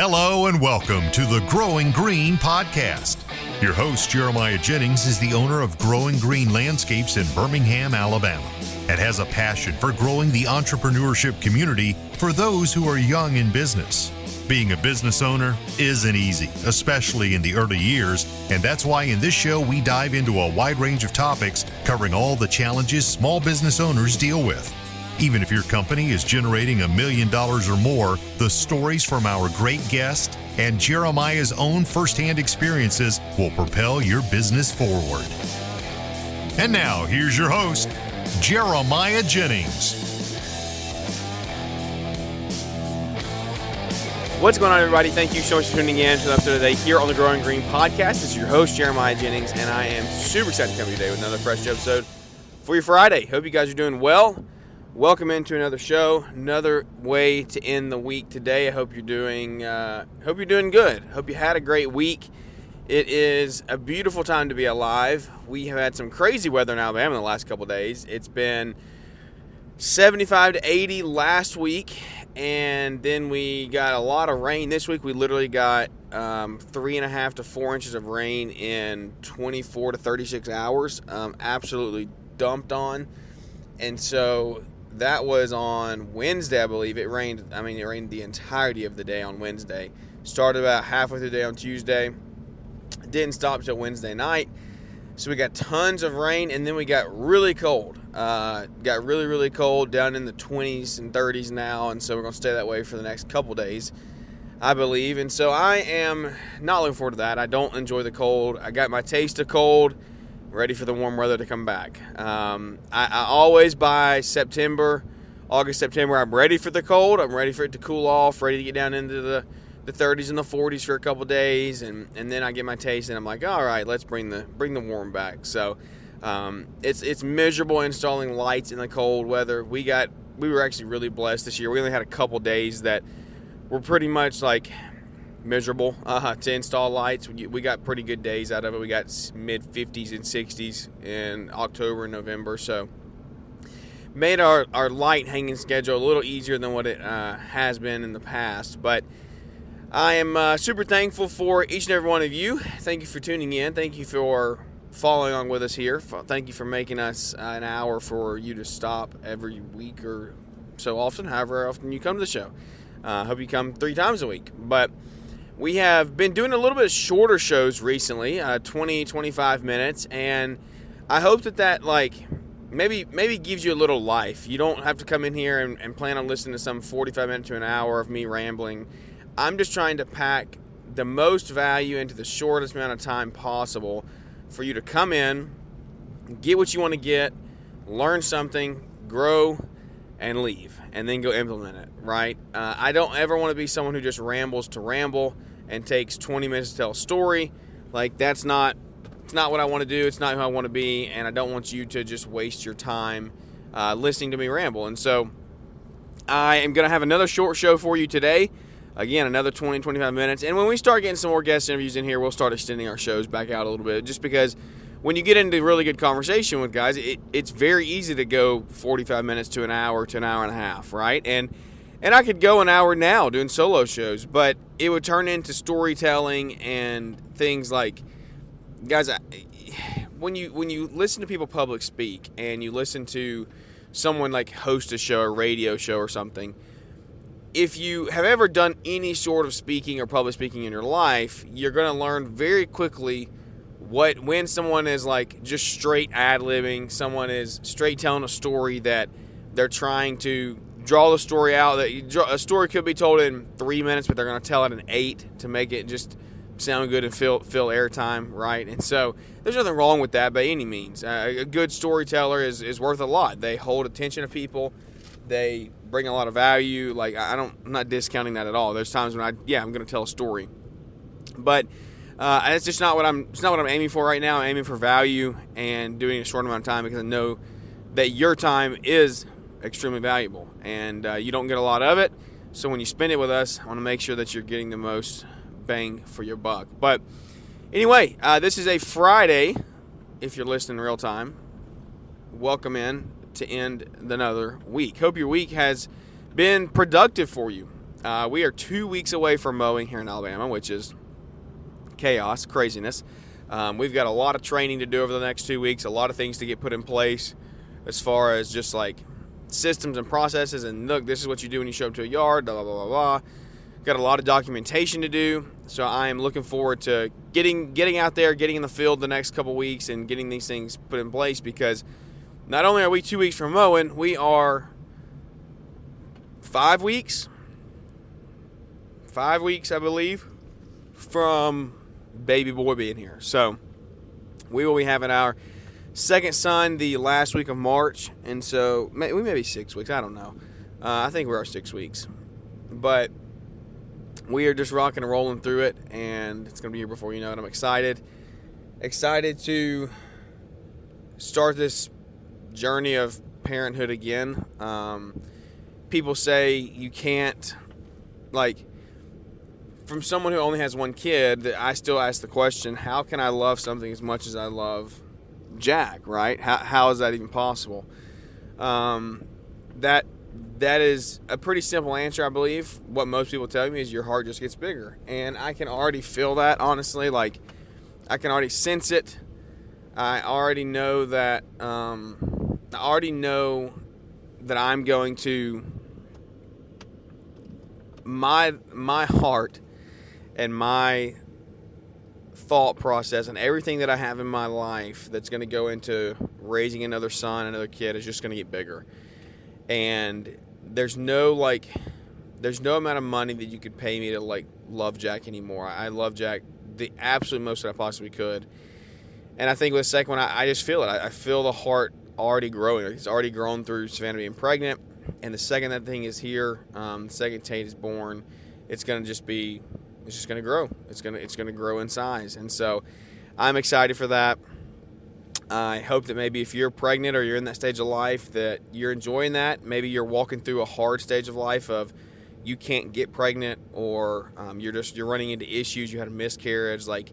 Hello and welcome to the Growing Green podcast. Your host, Jeremiah Jennings, is the owner of Growing Green Landscapes in Birmingham, Alabama, and has a passion for growing the entrepreneurship community for those who are young in business. Being a business owner isn't easy, especially in the early years, and that's why in this show we dive into a wide range of topics covering all the challenges small business owners deal with. Even if your company is generating $1 million or more, the stories from our great guest and Jeremiah's own firsthand experiences will propel your business forward. And now, here's your host, Jeremiah Jennings. What's going on, everybody? Thank you so much for tuning in to the episode today here on the Growing Green podcast. This is your host, Jeremiah Jennings, and I am super excited to come to you today with another fresh episode for your Friday. Hope you guys are doing well. Welcome into another show, another way to end the week today. I hope you're doing good. Hope you had a great week. It is a beautiful time to be alive. We have had some crazy weather in Alabama in the last couple days. It's been 75 to 80 last week, and then we got a lot of rain this week. We literally got 3.5 to 4 inches of rain in 24 to 36 hours. Absolutely dumped on, and so that was on Wednesday, I believe. It rained the entirety of the day on Wednesday. Started about halfway through the day on Tuesday. Didn't stop till Wednesday night. So we got tons of rain, and then we got really cold. Got really, really cold, down in the 20s and 30s now, and so we're going to stay that way for the next couple days, I believe. And so I am not looking forward to that. I don't enjoy the cold. I got my taste of cold. Ready for the warm weather to come back. I always, by August, September, I'm ready for the cold. I'm ready for it to cool off, ready to get down into the 30s and the 40s for a couple days, and then I get my taste, and I'm like, all right, let's bring the warm back. So it's miserable installing lights in the cold weather. We were actually really blessed this year. We only had a couple days that were pretty much like miserable to install lights. We got pretty good days out of it. We got mid 50s and 60s in October and November, so made our light hanging schedule a little easier than what it has been in the past. But I am super thankful for each and every one of you. Thank you for tuning in. Thank you for following on with us here. Thank you for making us an hour for you to stop every week or so often, however often you come to the show. Hope you come 3 times a week. But we have been doing a little bit of shorter shows recently, 20, 25 minutes, and I hope that maybe gives you a little life. You don't have to come in here and plan on listening to some 45 minutes to an hour of me rambling. I'm just trying to pack the most value into the shortest amount of time possible for you to come in, get what you want to get, learn something, grow, and leave, and then go implement it, right? I don't ever want to be someone who just rambles to ramble and takes 20 minutes to tell a story. Like, it's not what I want to do. It's not who I want to be, and I don't want you to just waste your time listening to me ramble. And so I am going to have another short show for you today. Again, another 20, 25 minutes. And when we start getting some more guest interviews in here, we'll start extending our shows back out a little bit, just because when you get into really good conversation with guys, it's very easy to go 45 minutes to an hour and a half, right? And I could go an hour now doing solo shows, but it would turn into storytelling and things like, guys, when you listen to people public speak and you listen to someone like host a show, a radio show or something, if you have ever done any sort of speaking or public speaking in your life, you're going to learn very quickly when someone is like just straight ad-libbing, someone is straight telling a story that they're trying to draw the story out. A story could be told in 3 minutes, but they're going to tell it in 8 to make it just sound good and fill airtime, right? And so there's nothing wrong with that by any means. A good storyteller is worth a lot. They hold attention to people. They bring a lot of value. Like, I'm not discounting that at all. There's times when I'm going to tell a story, but it's just not what I'm aiming for right now. I'm aiming for value and doing a short amount of time, because I know that your time is extremely valuable, and you don't get a lot of it. So when you spend it with us, I want to make sure that you're getting the most bang for your buck. But anyway, this is a Friday. If you're listening real time, welcome in to end another week. Hope your week has been productive for you. We are 2 weeks away from mowing here in Alabama, which is chaos, craziness. We've got a lot of training to do over the next 2 weeks, a lot of things to get put in place as far as just like systems and processes. And look, this is what you do when you show up to a yard, blah, blah, blah, blah. Got a lot of documentation to do. So I am looking forward to getting out there, getting in the field the next couple weeks and getting these things put in place, because not only are we 2 weeks from mowing, we are 5 weeks, I believe, from baby boy being here. So we will be having our second son the last week of March, and so we may be 6 weeks. I don't know. I think we are 6 weeks, but we are just rocking and rolling through it, and it's going to be here before you know it. I'm excited to start this journey of parenthood again. People say you can't, like, from someone who only has one kid, I still ask the question, how can I love something as much as I love Jack, right? How is that even possible? That is a pretty simple answer, I believe. What most people tell me is your heart just gets bigger. And I can already feel that, honestly. Like, I can already sense it. I already know that I'm going to, my heart and my thought process and everything that I have in my life that's going to go into raising another son, another kid, is just going to get bigger. And there's no amount of money that you could pay me to, like, love Jack anymore. I love Jack the absolute most that I possibly could. And I think with the second one, I just feel it. I feel the heart already growing. Like, it's already grown through Savannah being pregnant. And the second that thing is here, the second Tate is born, it's just going to grow. It's going to grow in size. And so I'm excited for that. I hope that maybe if you're pregnant or you're in that stage of life that you're enjoying that. Maybe you're walking through a hard stage of life of you can't get pregnant, or you're running into issues. You had a miscarriage. Like,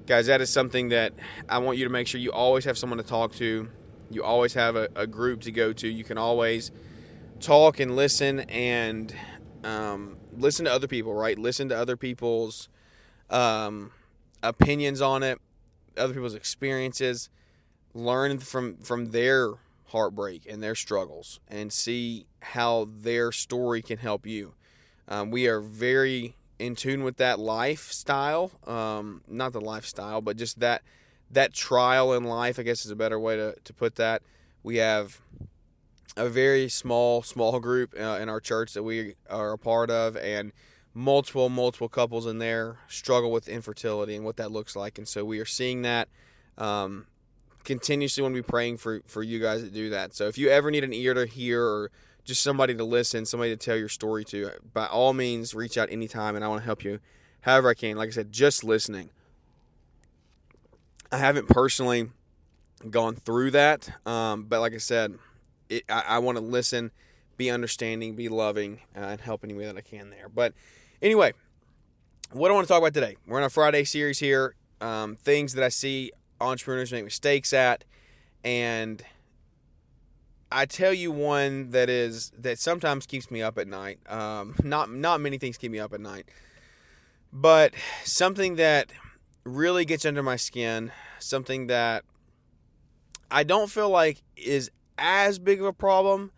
guys, that is something that I want you to make sure you always have someone to talk to. You always have a group to go to. You can always talk and listen and listen to other people, right? Listen to other people's opinions on it, other people's experiences. Learn from their heartbreak and their struggles, and see how their story can help you. We are very in tune with that lifestyle, not the lifestyle, but just that trial in life, I guess is a better way to put that. We have a very small group in our church that we are a part of, and multiple couples in there struggle with infertility and what that looks like. And so we are seeing that continuously when we're praying for you guys that do that. So if you ever need an ear to hear, or just somebody to listen, somebody to tell your story to, by all means, reach out anytime, and I want to help you however I can. Like I said, just listening. I haven't personally gone through that, but like I said, I want to listen, be understanding, be loving, and help any way that I can there. But anyway, what I want to talk about today, we're in our Friday series here, things that I see entrepreneurs make mistakes at, and I tell you one that sometimes keeps me up at night. Not many things keep me up at night, but something that really gets under my skin, something that I don't feel like is as big of a problem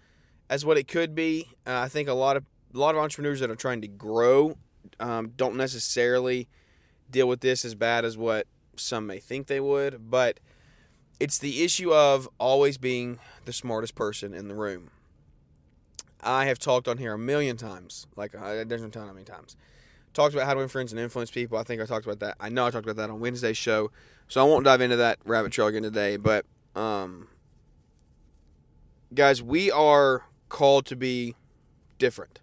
as what it could be. I think a lot of entrepreneurs that are trying to grow don't necessarily deal with this as bad as what some may think they would, but it's the issue of always being the smartest person in the room. I have talked on here a million times, like there's no telling how many times. Talked about how to influence and influence people. I think I talked about that. I know I talked about that on Wednesday's show, so I won't dive into that rabbit trail again today. But guys, we are called to be different.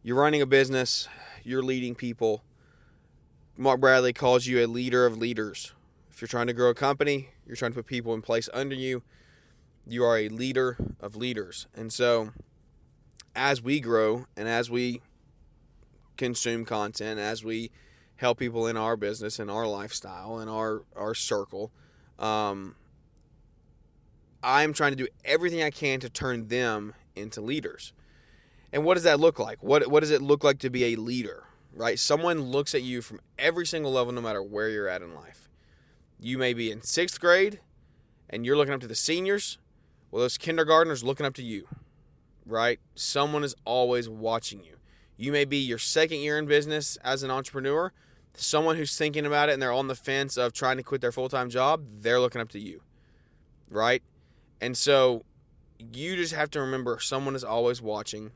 You're running a business. You're leading people. Mark Bradley calls you a leader of leaders. If you're trying to grow a company, you're trying to put people in place under you, you are a leader of leaders. And so as we grow and as we consume content, as we help people in our business, in our lifestyle, in our circle, I'm trying to do everything I can to turn them into leaders. And what does that look like? What does it look like to be a leader, right? Someone looks at you from every single level, no matter where you're at in life. You may be in 6th grade, and you're looking up to the seniors. Well, those kindergartners looking up to you, right? Someone is always watching you. You may be your 2nd year in business as an entrepreneur. Someone who's thinking about it and they're on the fence of trying to quit their full-time job, they're looking up to you, right? And so you just have to remember someone is always watching.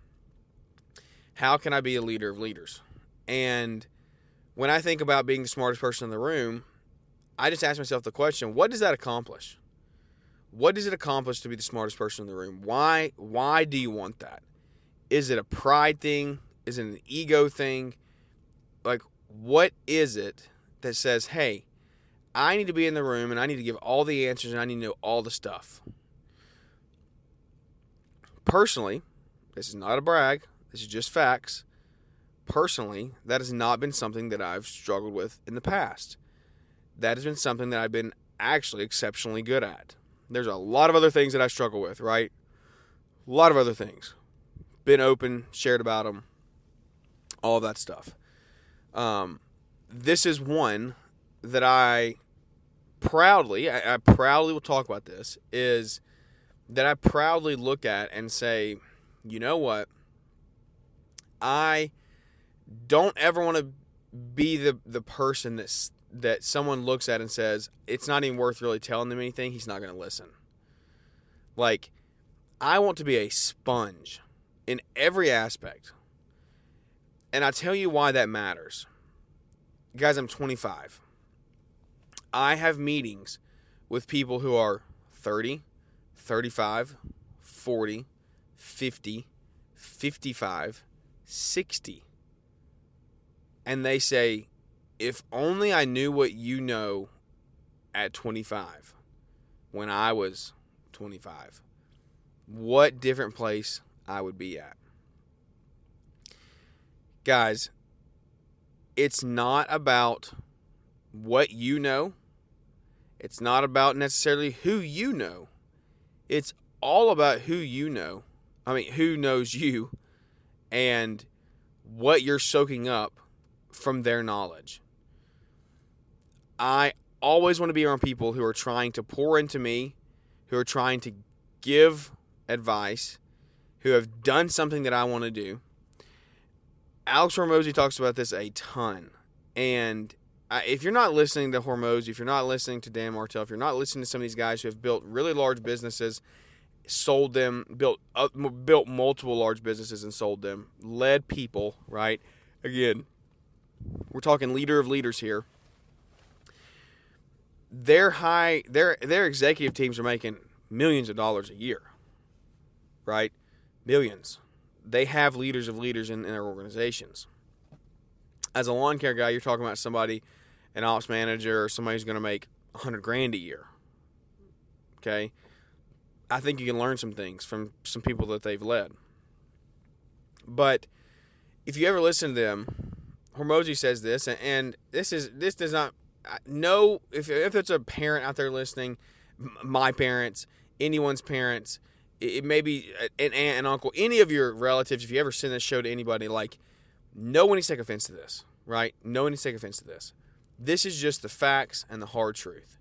How can I be a leader of leaders? And when I think about being the smartest person in the room, I just ask myself the question, what does that accomplish? What does it accomplish to be the smartest person in the room? Why do you want that? Is it a pride thing? Is it an ego thing? Like, what is it that says, hey, I need to be in the room and I need to give all the answers and I need to know all the stuff? Personally, this is not a brag. This is just facts. Personally, that has not been something that I've struggled with in the past. That has been something that I've been actually exceptionally good at. There's a lot of other things that I struggle with, right? A lot of other things. Been open, shared about them, all of that stuff. This is one that I proudly will talk about this, is that that I proudly look at and say, you know what? I don't ever want to be the person that someone looks at and says, it's not even worth really telling them anything. He's not going to listen. Like, I want to be a sponge in every aspect. And I'll tell you why that matters. Guys, I'm 25. I have meetings with people who are 30, 35, 40, 50, 55, 60. And they say, if only I knew what you know at 25, when I was 25, what different place I would be at. Guys, it's not about what you know. It's not about necessarily who you know. It's all about who you know. I mean, who knows you and what you're soaking up from their knowledge. I always want to be around people who are trying to pour into me, who are trying to give advice, who have done something that I want to do. Alex Hormozy talks about this a ton. And if you're not listening to Hormozy, if you're not listening to Dan Martell, if you're not listening to some of these guys who have built really large businesses, sold them, built multiple large businesses and sold them, led people, right? Again, we're talking leader of leaders here. Their executive teams are making millions of dollars a year, right? Millions. They have leaders of leaders in their organizations. As a lawn care guy, you're talking about somebody, an ops manager, or somebody who's going to make $100,000 a year. Okay? I think you can learn some things from some people that they've led. But if you ever listen to them, Hormozy says this, and this does not know if there's a parent out there listening, my parents, anyone's parents, it may be an aunt and uncle, any of your relatives, if you ever send this show to anybody, like, no one needs to take offense to this, right? No one needs to take offense to this. This is just the facts and the hard truth.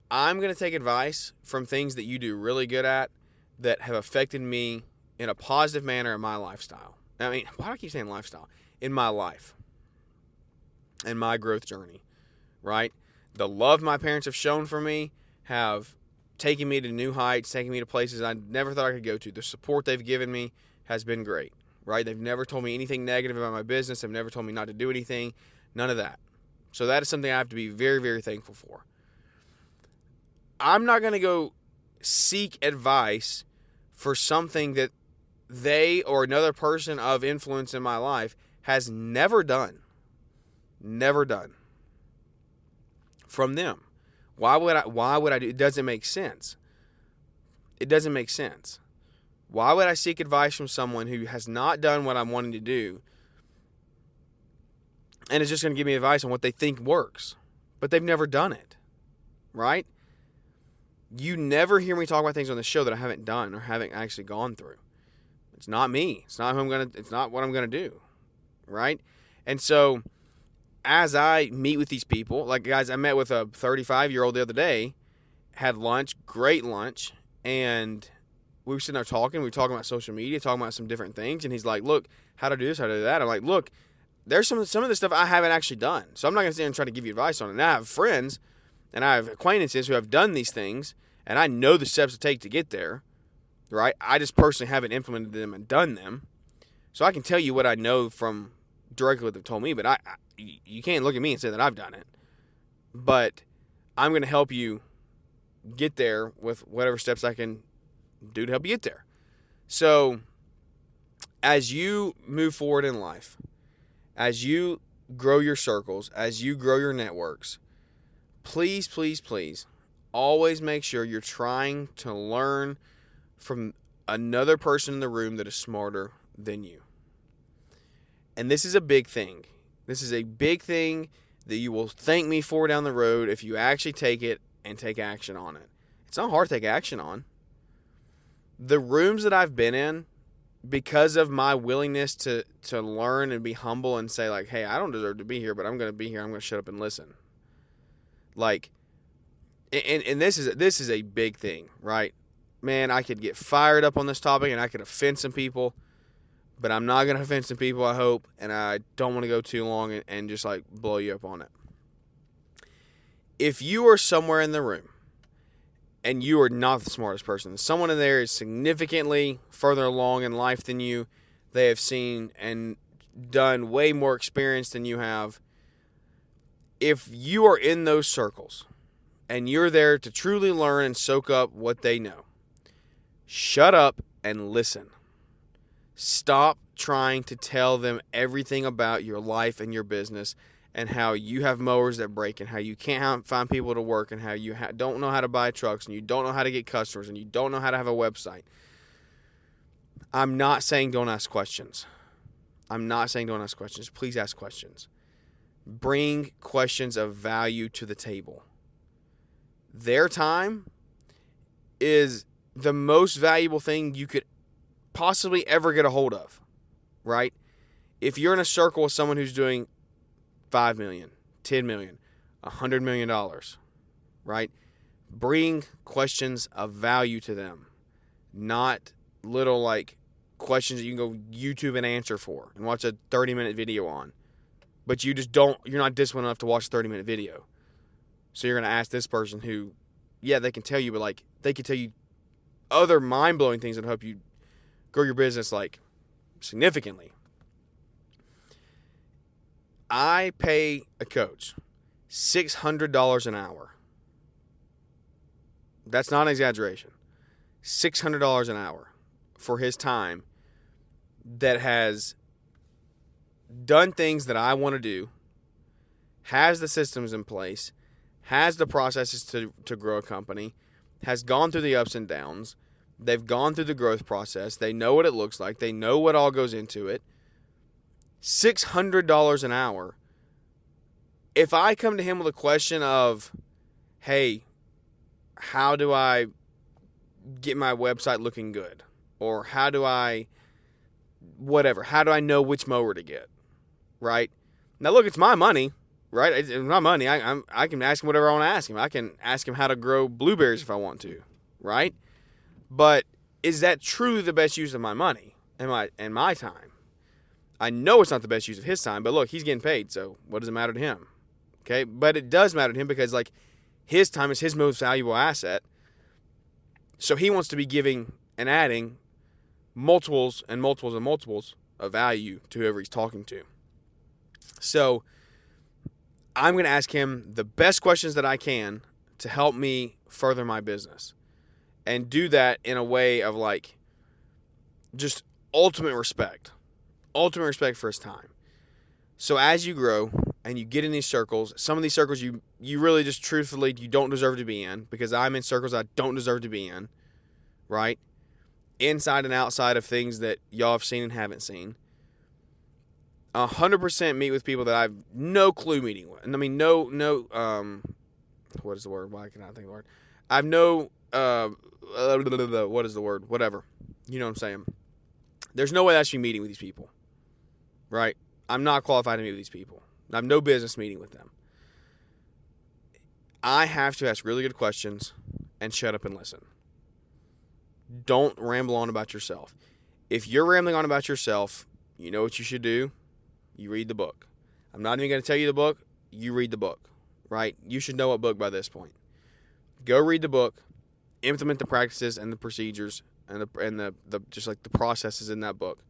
I'm going to take advice from things that you do really good at that have affected me in a positive manner in my lifestyle. I mean, why do I keep saying lifestyle? In my life and my growth journey, right? The love my parents have shown for me have taken me to new heights, taken me to places I never thought I could go to. The support they've given me has been great, right? They've never told me anything negative about my business. They've never told me not to do anything. None of that. So that is something I have to be very, very thankful for. I'm not going to go seek advice for something that they or another person of influence in my life has never done. Never done. From them. Why would I do it? Doesn't make sense. It doesn't make sense. Why would I seek advice from someone who has not done what I'm wanting to do and is just going to give me advice on what they think works, but they've never done it, right? You never hear me talk about things on the show that I haven't done or haven't actually gone through. It's not me. It's not what I'm gonna do, right? And so, as I meet with these people, like guys, I met with a 35-year-old the other day, had lunch, great lunch, and we were sitting there talking. We were talking about social media, talking about some different things, and he's like, "Look, how to do this, how to do that." I'm like, "Look, there's some of the stuff I haven't actually done, so I'm not gonna sit there and try to give you advice on it." And I have friends and I have acquaintances who have done these things, and I know the steps to take to get there, right? I just personally haven't implemented them and done them, so I can tell you what I know from directly what they've told me. But you can't look at me and say that I've done it. But I'm gonna help you get there with whatever steps I can do to help you get there. So as you move forward in life, as you grow your circles, as you grow your networks, please, please, please, always make sure you're trying to learn from another person in the room that is smarter than you. And this is a big thing. This is a big thing that you will thank me for down the road if you actually take it and take action on it. It's not hard to take action on. The rooms that I've been in, because of my willingness to learn and be humble and say, like, hey, I don't deserve to be here, but I'm going to be here. I'm going to shut up and listen. Like, and this is a big thing, right? Man, I could get fired up on this topic and I could offend some people, but I'm not going to offend some people, I hope, and I don't want to go too long and just, like, blow you up on it. If you are somewhere in the room and you are not the smartest person, someone in there is significantly further along in life than you, they have seen and done way more experience than you have, if you are in those circles and you're there to truly learn and soak up what they know, shut up and listen. Stop trying to tell them everything about your life and your business and how you have mowers that break and how you can't find people to work and how you don't know how to buy trucks and you don't know how to get customers and you don't know how to have a website. I'm not saying don't ask questions. Please ask questions. Bring questions of value to the table. Their time is the most valuable thing you could possibly ever get a hold of, right? If you're in a circle with someone who's doing $5 million, $10 million, $100 million, right? Bring questions of value to them, not little like questions that you can go YouTube and answer for and watch a 30-minute video on. But you're not disciplined enough to watch a 30-minute video. So you're going to ask this person who, yeah, they can tell you, but like they can tell you other mind-blowing things that help you grow your business like significantly. I pay a coach $600 an hour. That's not an exaggeration. $600 an hour for his time that has done things that I want to do, has the systems in place, has the processes to grow a company, has gone through the ups and downs. They've gone through the growth process. They know what it looks like. They know what all goes into it. $600 an hour. If I come to him with a question of, hey, how do I get my website looking good? Or how do I know which mower to get? Right? Now, look, it's my money, right? It's my money. I can ask him whatever I want to ask him. I can ask him how to grow blueberries if I want to, right? But is that truly the best use of my money and my time? I know it's not the best use of his time, but look, he's getting paid, so what does it matter to him? Okay? But it does matter to him because, like, his time is his most valuable asset. So he wants to be giving and adding multiples and multiples and multiples of value to whoever he's talking to. So I'm going to ask him the best questions that I can to help me further my business. And do that in a way of, like, just ultimate respect. Ultimate respect for his time. So as you grow and you get in these circles, some of these circles you really just truthfully you don't deserve to be in, because I'm in circles I don't deserve to be in, right? Inside and outside of things that y'all have seen and haven't seen. 100% meet with people that I've no clue meeting with. And I mean, no, what is the word? Why can't I think of the word? I've no, what is the word? Whatever. You know what I'm saying. There's no way I should be meeting with these people, right? I'm not qualified to meet with these people. I have no business meeting with them. I have to ask really good questions and shut up and listen. Don't ramble on about yourself. If you're rambling on about yourself, you know what you should do? You read the book. I'm not even going to tell you the book. You read the book, right? You should know what book by this point. Go read the book, implement the practices and the procedures and the just like the processes in that book.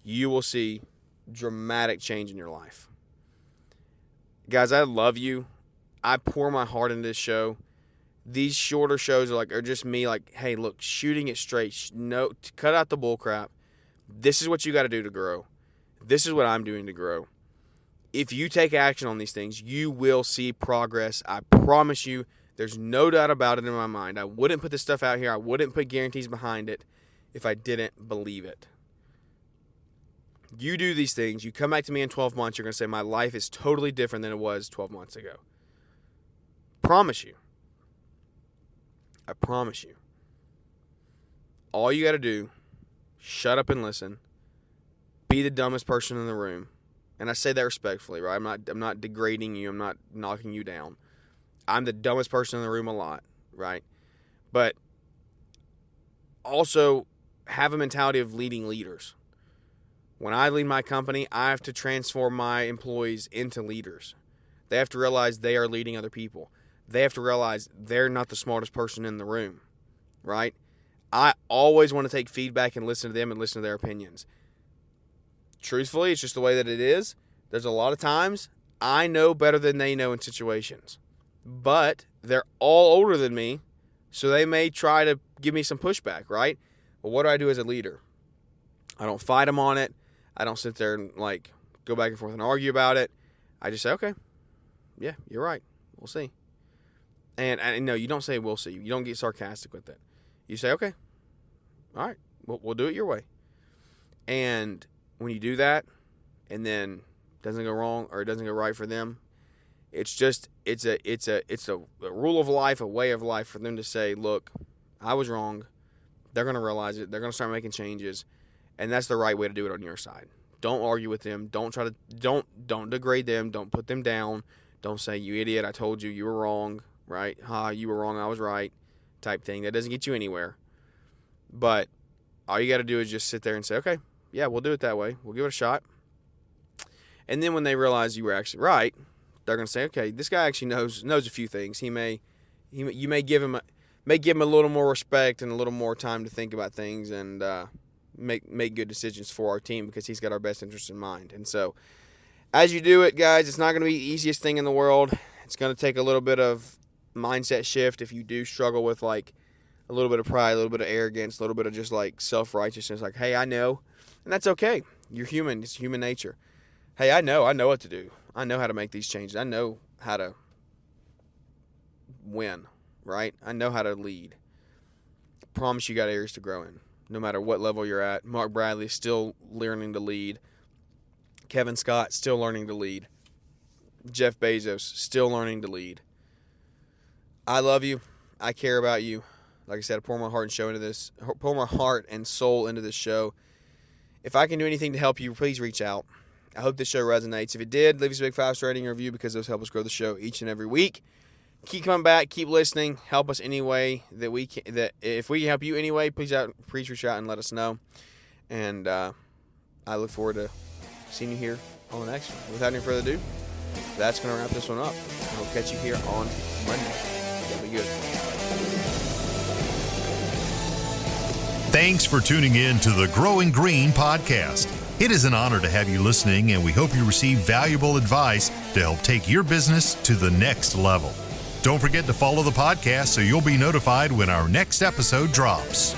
You will see dramatic change in your life. Guys, I love you. I pour my heart into this show. These shorter shows are just me like, hey, look, shooting it straight. No, cut out the bull crap. This is what you got to do to grow. This is what I'm doing to grow. If you take action on these things, you will see progress. I promise you. There's no doubt about it in my mind. I wouldn't put this stuff out here. I wouldn't put guarantees behind it if I didn't believe it. You do these things. You come back to me in 12 months. You're going to say, my life is totally different than it was 12 months ago. Promise you. I promise you. All you got to do, shut up and listen. Be the dumbest person in the room. And I say that respectfully, right? I'm not degrading you. I'm not knocking you down. I'm the dumbest person in the room a lot, right? But also have a mentality of leading leaders. When I lead my company, I have to transform my employees into leaders. They have to realize they are leading other people. They have to realize they're not the smartest person in the room, right? I always want to take feedback and listen to them and listen to their opinions. Truthfully, it's just the way that it is. There's a lot of times I know better than they know in situations. But they're all older than me, so they may try to give me some pushback, right? Well, what do I do as a leader? I don't fight them on it. I don't sit there and go back and forth and argue about it. I just say, okay, yeah, you're right. We'll see. And no, you don't say we'll see. You don't get sarcastic with it. You say, okay, all right, we'll do it your way. And when you do that, and then it doesn't go wrong or it doesn't go right for them, it's a rule of life, a way of life for them to say, look, I was wrong. They're going to realize it. They're going to start making changes. And that's the right way to do it on your side. Don't argue with them. Don't degrade them. Don't put them down. Don't say, you idiot, I told you, you were wrong, right? You were wrong, I was right, type thing. That doesn't get you anywhere. But all you got to do is just sit there and say, okay, yeah, we'll do it that way. We'll give it a shot. And then when they realize you were actually right, they're going to say, okay, this guy actually knows a few things. You may give him a little more respect and a little more time to think about things and make good decisions for our team because he's got our best interest in mind. And so as you do it, guys, it's not going to be the easiest thing in the world. It's going to take a little bit of mindset shift if you do struggle with a little bit of pride, a little bit of arrogance, a little bit of just self-righteousness, hey, I know. And that's okay. You're human. It's human nature. Hey, I know what to do. I know how to make these changes. I know how to win, right? I know how to lead. Promise you got areas to grow in, no matter what level you're at. Mark Bradley still learning to lead. Kevin Scott still learning to lead. Jeff Bezos still learning to lead. I love you. I care about you. Like I said, I pour my heart and soul into this show. If I can do anything to help you, please reach out. I hope this show resonates. If it did, leave us a big 5-star rating and review because those help us grow the show each and every week. Keep coming back. Keep listening. Help us any way that we can. That if we can help you anyway, please reach out and let us know. And I look forward to seeing you here on the next one. Without any further ado, that's going to wrap this one up. And we'll catch you here on Monday. That'll be good. Thanks for tuning in to the Growing Green podcast. It is an honor to have you listening, and we hope you receive valuable advice to help take your business to the next level. Don't forget to follow the podcast so you'll be notified when our next episode drops.